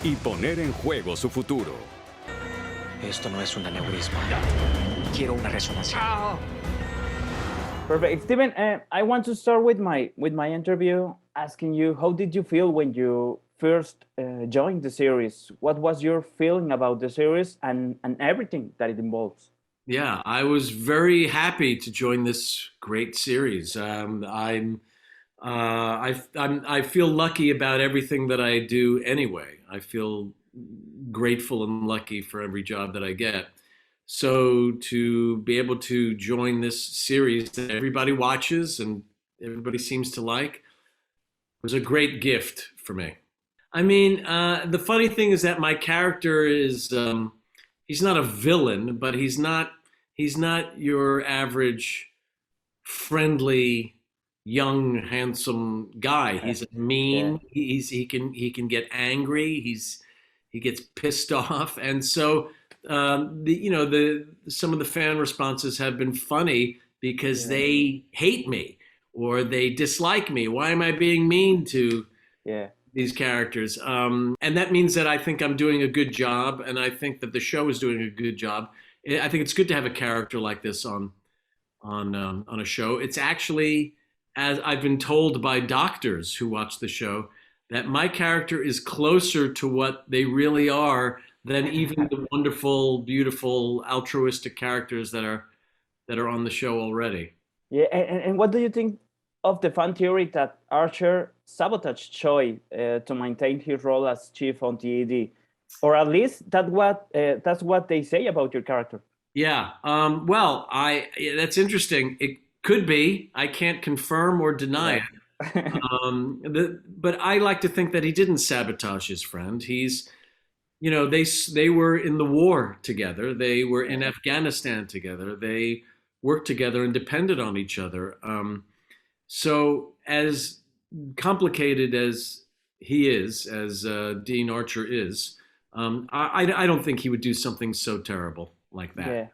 y poner en juego su futuro. Esto no es un aneurisma. Quiero una resonancia. Perfect. Steven, I want to start with my interview asking you, how did you feel when you first joined the series? What was your feeling about the series and everything that it involves? Yeah, I was very happy to join this great series. I feel lucky about everything that I do anyway. I feel grateful and lucky for every job that I get. So to be able to join this series that everybody watches and everybody seems to like was a great gift for me. I mean, the funny thing is that my character is, he's not a villain, but he's not your average friendly, young, handsome guy. He's mean. Yeah. He can get angry. He gets pissed off, and so some of the fan responses have been funny because they hate me or they dislike me. Why am I being mean to these characters? And that means that I think I'm doing a good job, and I think that the show is doing a good job. I think it's good to have a character like this on a show. It's actually, as I've been told by doctors who watch the show, that my character is closer to what they really are than even the wonderful, beautiful, altruistic characters that are on the show already. Yeah, and what do you think of the fan theory that Archer sabotaged Choi to maintain his role as chief on TED? Or at least that's what they say about your character. Yeah, well, that's interesting. It could be. I can't confirm or deny it. But I like to think that he didn't sabotage his friend. He's, they were in the war together. They were in Afghanistan together. They worked together and depended on each other. So as complicated as he is, as Dean Archer is, I don't think he would do something so terrible like that. Yeah.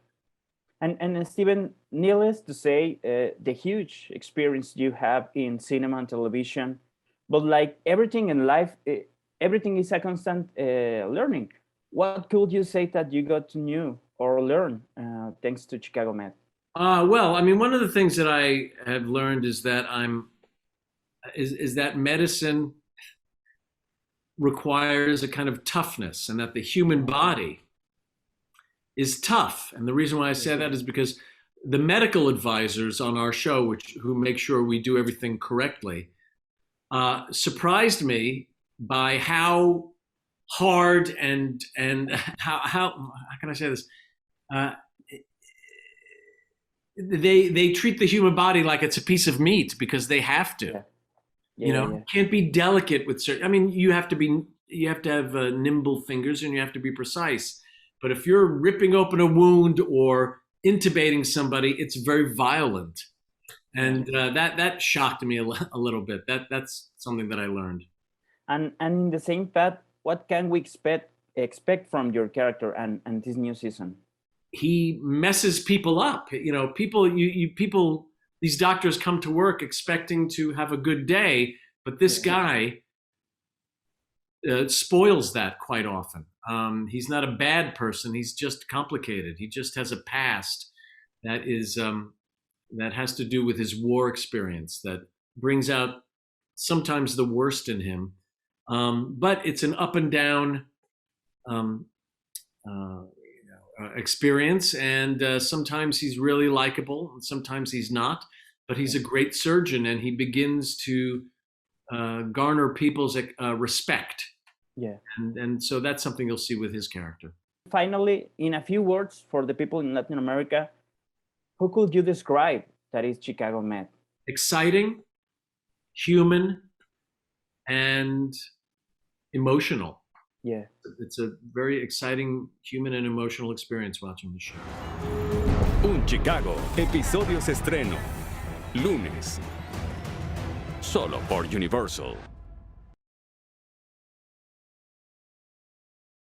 And Steven, needless to say, the huge experience you have in cinema and television, but like everything in life, everything is a constant learning. What could you say that you got to know or learn thanks to Chicago Med? Well, I mean, one of the things that I have learned is that is that medicine requires a kind of toughness, and that the human body is tough. And the reason why I say that is because the medical advisors on our show, who make sure we do everything correctly, surprised me by how hard and how can I say this? They treat the human body like it's a piece of meat because they have to. Can't be delicate with certain. I mean, you have to have nimble fingers and you have to be precise. But if you're ripping open a wound or intubating somebody, it's very violent, and that shocked me a little bit. That's something that I learned. And in the same path, what can we expect from your character and this new season? He messes people up. People. These doctors come to work expecting to have a good day, but this guy spoils that quite often. He's not a bad person. He's just complicated. He just has a past that has to do with his war experience that brings out sometimes the worst in him. But it's an up and down experience, and sometimes he's really likable, and sometimes he's not. But he's a great surgeon, and he begins to garner people's respect. Yeah, and so that's something you'll see with his character. Finally, in a few words for the people in Latin America, who could you describe that is Chicago Med? Exciting, human, and emotional. Yeah. It's a very exciting human and emotional experience watching the show. Un Chicago, episodios estreno. Lunes. Solo por Universal.